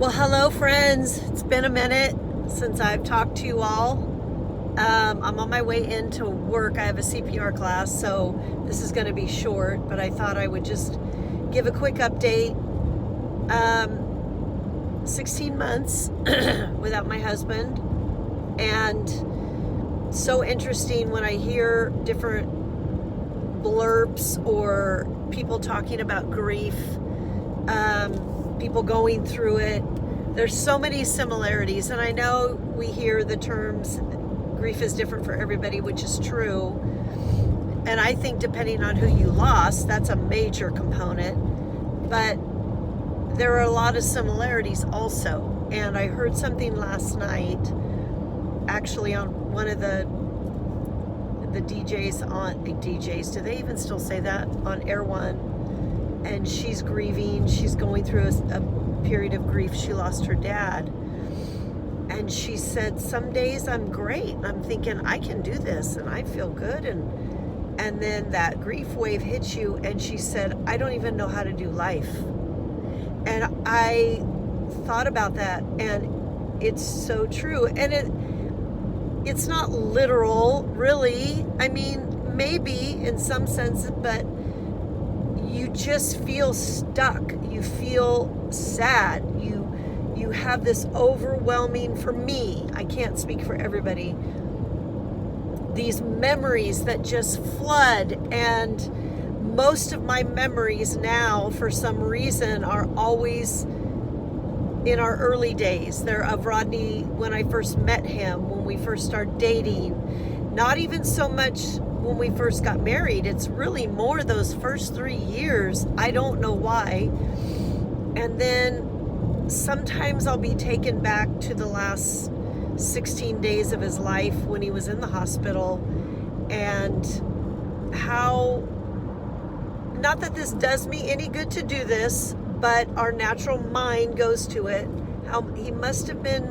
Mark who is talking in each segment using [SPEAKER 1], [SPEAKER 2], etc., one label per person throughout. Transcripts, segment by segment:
[SPEAKER 1] Well, hello, friends. It's been a minute since I've talked to you all. I'm on my way into work. I have a CPR class, so this is going to be short, but I thought I would just give a quick update. 16 months without my husband, and so interesting when I hear different blurbs or people talking about grief, people going through it. There's so many similarities, and I know we hear the terms grief is different for everybody, which is true, and I think depending on who you lost, that's a major component, but there are a lot of similarities also. And I heard something last night, actually on one of the DJs, do they even still say that, on Air One, and she's grieving, she's going through a period of grief. She lost her dad, and she said, some days I'm great, I'm thinking I can do this and I feel good, and then that grief wave hits you, and she said, I don't even know how to do life. And I thought about that, and it's so true. And it's not literal, really. I mean, maybe in some sense, but you just feel stuck. You feel sad. You have this overwhelming, for me, I can't speak for everybody, these memories that just flood. And most of my memories now, for some reason, are always in our early days. They're of Rodney when I first met him, when we first started dating. Not even so much when we first got married. It's really more those first 3 years. I don't know why. And then sometimes I'll be taken back to the last 16 days of his life when he was in the hospital, and how, not that this does me any good to do this, but our natural mind goes to it. How he must have been,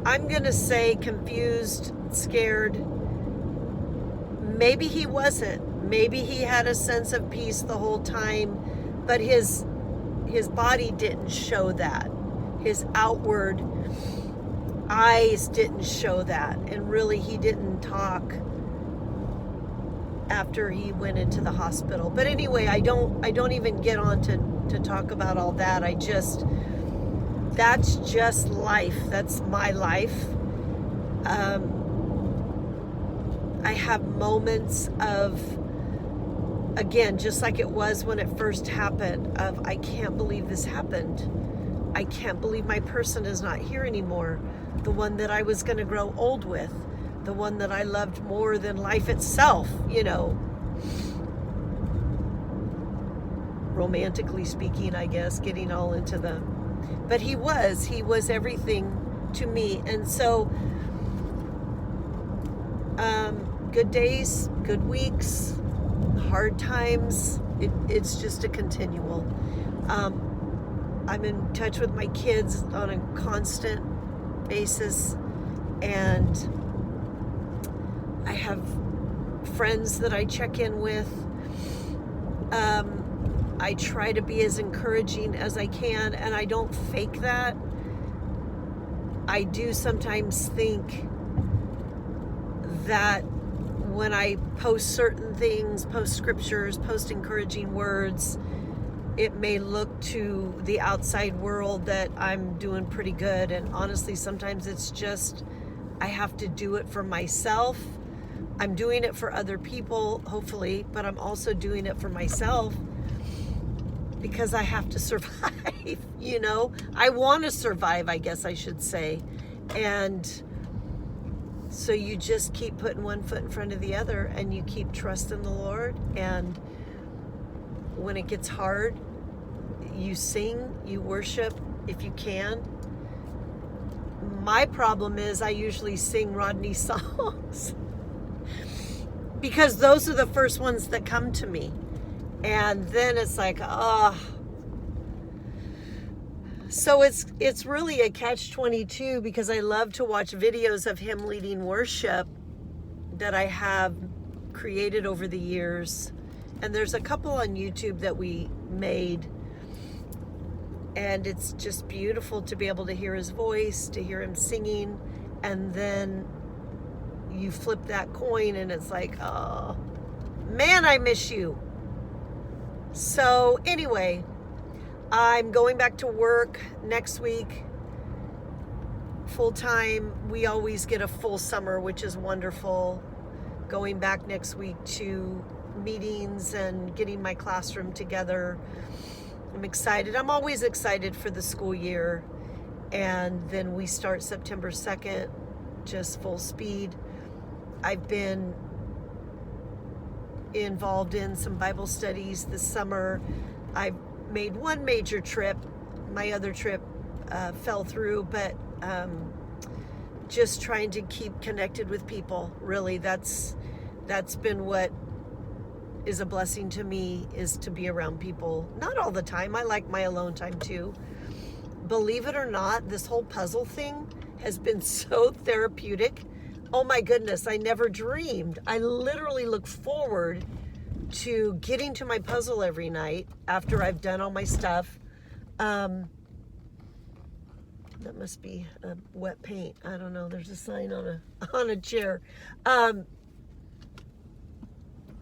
[SPEAKER 1] I'm going to say, confused, scared. Maybe he wasn't. Maybe he had a sense of peace the whole time, but his body didn't show that. His outward eyes didn't show that. And really, he didn't talk after he went into the hospital. But anyway, I don't even get on to talk about all that. That's just life. That's my life. I have moments of, again, just like it was when it first happened, of I can't believe this happened. I can't believe my person is not here anymore. The one that I was going to grow old with. The one that I loved more than life itself, romantically speaking, I guess, getting all into but he was everything to me. And so, good days, good weeks, hard times, it's just a continual. I'm in touch with my kids on a constant basis, and I have friends that I check in with. I try to be as encouraging as I can, and I don't fake that. I do sometimes think that when I post certain things, post scriptures, post encouraging words, it may look to the outside world that I'm doing pretty good. And honestly, sometimes it's just, I have to do it for myself. I'm doing it for other people, hopefully, but I'm also doing it for myself because I have to survive, I want to survive, I guess I should say. And so you just keep putting one foot in front of the other, and you keep trusting the Lord. And when it gets hard, you sing, you worship if you can. My problem is I usually sing Rodney songs because those are the first ones that come to me. And then it's like, So it's really a catch-22, because I love to watch videos of him leading worship that I have created over the years. And there's a couple on YouTube that we made And it's just beautiful to be able to hear his voice, to hear him singing, and then you flip that coin and it's like, oh, man, I miss you. So anyway, I'm going back to work next week, full time. We always get a full summer, which is wonderful. Going back next week to meetings and getting my classroom together. I'm excited. I'm always excited for the school year. And then we start September 2nd, just full speed. I've been involved in some Bible studies this summer. I made one major trip. My other trip fell through, but just trying to keep connected with people. Really, that's been what is a blessing to me, is to be around people. Not all the time. I like my alone time too. Believe it or not, this whole puzzle thing has been so therapeutic. Oh my goodness, I never dreamed. I literally look forward to getting to my puzzle every night after I've done all my stuff. That must be a wet paint. I don't know. There's a sign on a chair.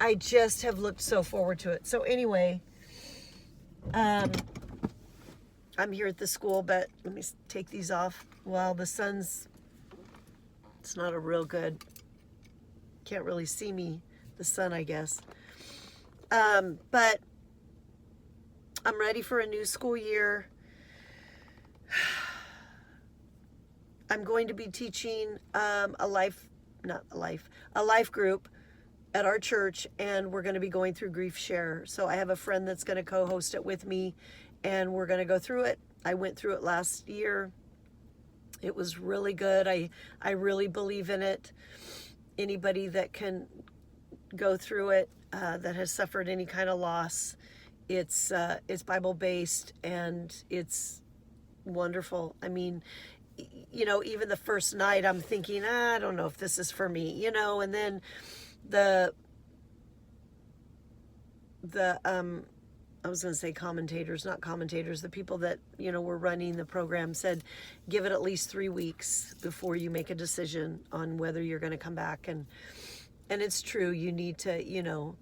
[SPEAKER 1] I just have looked so forward to it. So anyway, I'm here at the school, but let me take these off while the sun's, it's not a real good, can't really see me, the sun, I guess. But I'm ready for a new school year. I'm going to be teaching a life group at our church, and we're going to be going through Grief Share. So I have a friend that's going to co-host it with me, and we're going to go through it. I went through it last year. It was really good. I really believe in it. Anybody that can go through it, that has suffered any kind of loss, it's Bible-based, and it's wonderful. I mean, you know, even the first night I'm thinking, I don't know if this is for me, you know, and then the I was going to say commentators, not commentators, the people that, you know, were running the program said, give it at least 3 weeks before you make a decision on whether you're going to come back. And it's true. You need to, you know,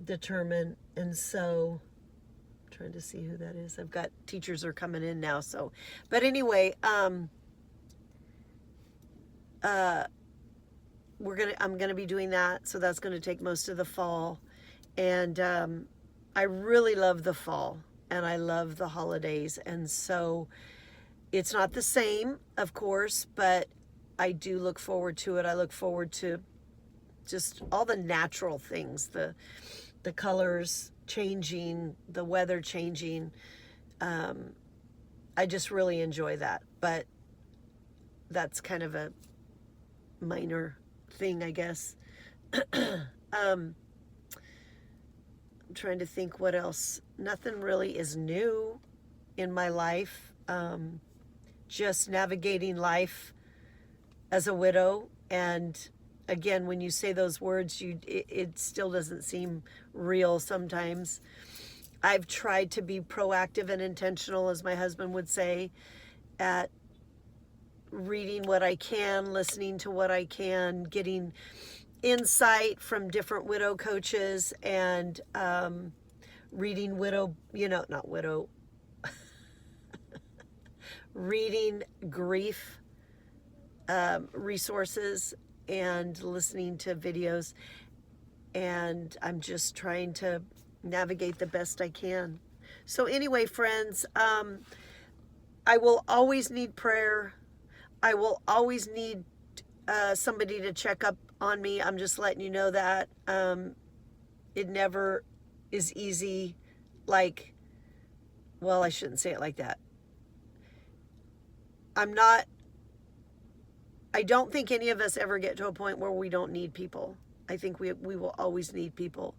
[SPEAKER 1] determine. And so I'm trying to see who that is. I've got teachers are coming in now. So, but anyway, I'm going to be doing that. So that's going to take most of the fall. And, I really love the fall, and I love the holidays. And so it's not the same, of course, but I do look forward to it. I look forward to just all the natural things, the colors changing, the weather changing. I just really enjoy that. But that's kind of a minor thing, I guess. I'm trying to think what else. Nothing really is new in my life. Just navigating life as a widow. And again, when you say those words, it still doesn't seem real sometimes. I've tried to be proactive and intentional, as my husband would say, at reading what I can, listening to what I can, getting insight from different widow coaches, and reading reading grief resources and listening to videos. And I'm just trying to navigate the best I can. So anyway, friends, I will always need prayer. I will always need somebody to check up on me. I'm just letting you know that it never is easy. Like, well, I shouldn't say it like that. I don't think any of us ever get to a point where we don't need people. I think we will always need people.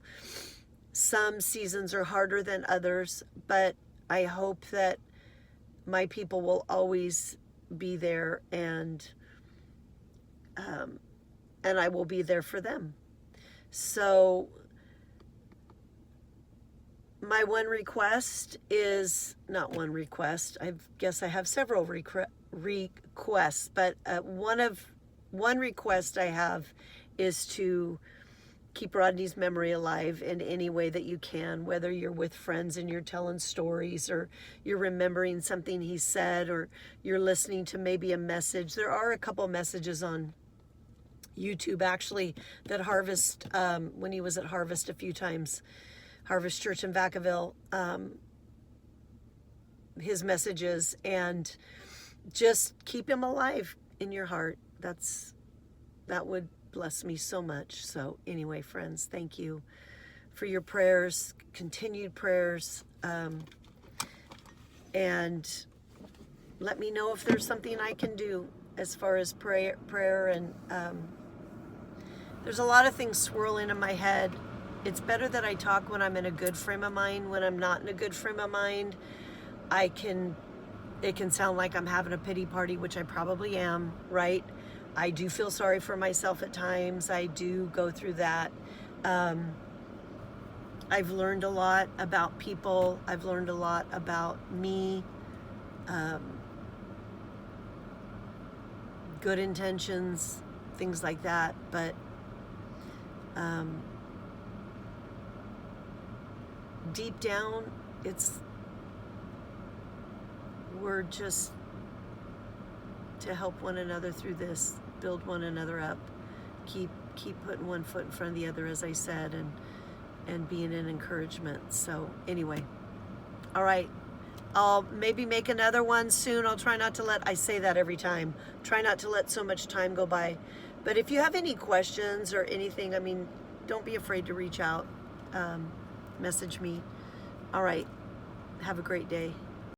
[SPEAKER 1] Some seasons are harder than others, but I hope that my people will always be there, and I will be there for them. So my one request is not one request. I guess I have several requests, but one request I have is to keep Rodney's memory alive in any way that you can, whether you're with friends and you're telling stories, or you're remembering something he said, or you're listening to maybe a message. There are a couple messages on YouTube actually that Harvest, when he was at Harvest a few times, Harvest Church in Vacaville, his messages, and just keep him alive in your heart. That would bless me so much. So anyway, friends, thank you for your prayers, continued prayers, and let me know if there's something I can do as far as prayer and there's a lot of things swirling in my head. It's better that I talk when I'm in a good frame of mind. When I'm not in a good frame of mind, it can sound like I'm having a pity party, which I probably am, right? I do feel sorry for myself at times. I do go through that. I've learned a lot about people. I've learned a lot about me. Good intentions, things like that. But deep down, we're just to help one another through this, build one another up, keep putting one foot in front of the other, as I said, and being an encouragement. So anyway, all right, I'll maybe make another one soon. I'll try not to I say that every time, try not to let so much time go by. But if you have any questions or anything, I mean, don't be afraid to reach out, message me. All right, have a great day.